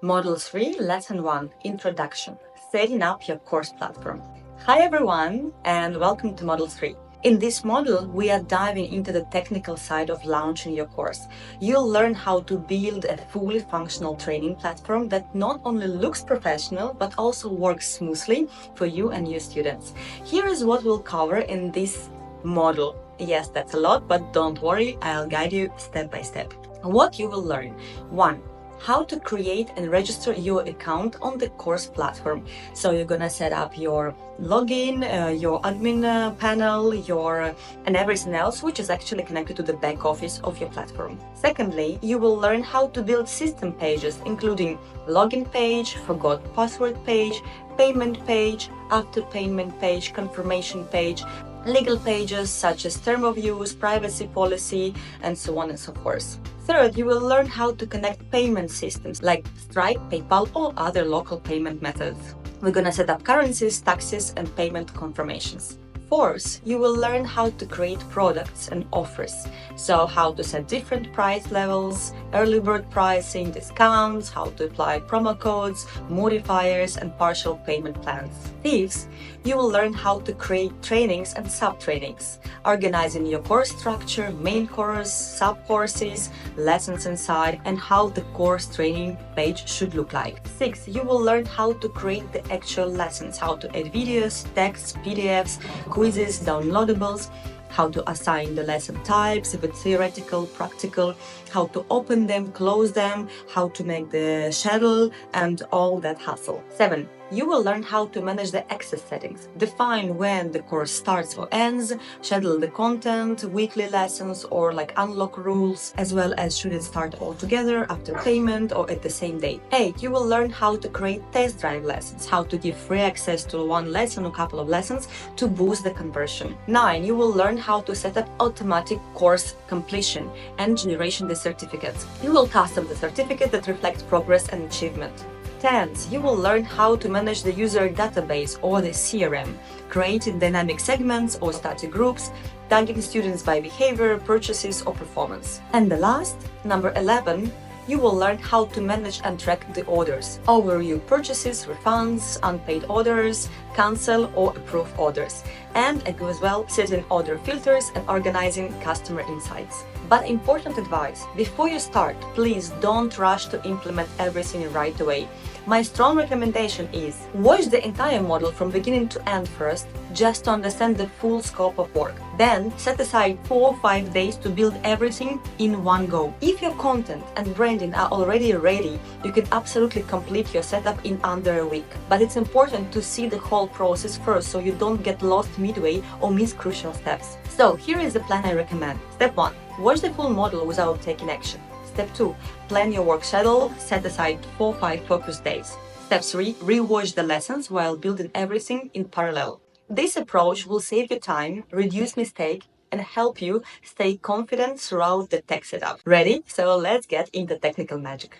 Module 3, Lesson 1, Introduction, Setting up your course platform. Hi everyone, and welcome to Module 3. In this module, we are diving into the technical side of launching your course. You'll learn how to build a fully functional training platform that not only looks professional, but also works smoothly for you and your students. Here is what we'll cover in this module. Yes, that's a lot, but don't worry, I'll guide you step by step. What you will learn. 1. How to create and register your account on the course platform. So you're gonna set up your login, your admin panel, and everything else which is actually connected to the back office of your platform. Secondly, you will learn how to build system pages, including login page, forgot password page, payment page, after payment page, confirmation page, legal pages such as term of use, privacy policy, and so on and so forth. Third, you will learn how to connect payment systems like Stripe, PayPal, or other local payment methods. We're gonna set up currencies, taxes, and payment confirmations. Fourth, you will learn how to create products and offers. So how to set different price levels, early bird pricing, discounts, how to apply promo codes, modifiers, and partial payment plans. Fifth, you will learn how to create trainings and sub-trainings, organizing your course structure, main course, sub-courses, lessons inside, and how the course training page should look like. Sixth, you will learn how to create the actual lessons, how to add videos, texts, PDFs, quizzes, downloadables, how to assign the lesson types, if it's theoretical, practical, how to open them, close them, how to make the schedule, and all that hassle. 7. You will learn how to manage the access settings, define when the course starts or ends, schedule the content, weekly lessons, or like unlock rules, as well as should it start all together after payment or at the same day. 8. You will learn how to create test drive lessons, how to give free access to one lesson or couple of lessons to boost the conversion. 9. You will learn how to set up automatic course completion and generation the certificates. You will custom the certificate that reflects progress and achievement. 10. You will learn how to manage the user database or the CRM, creating dynamic segments or static groups, tagging students by behavior, purchases, or performance. And the last, number 11, you will learn how to manage and track the orders, overview purchases, refunds, unpaid orders, cancel or approve orders, and as well setting order filters and organizing customer insights. But important advice, before you start, please don't rush to implement everything right away. My strong recommendation is watch the entire model from beginning to end first, just to understand the full scope of work. Then set aside 4 or 5 days to build everything in one go. If your content and branding are already ready, you can absolutely complete your setup in under a week. But it's important to see the whole process first so you don't get lost midway or miss crucial steps. So here is the plan I recommend. Step 1. Watch the full model without taking action. Step 2. Plan your work schedule, set aside 4 or 5 focus days. Step 3. Rewatch the lessons while building everything in parallel. This approach will save you time, reduce mistakes, and help you stay confident throughout the tech setup. Ready? So let's get into technical magic.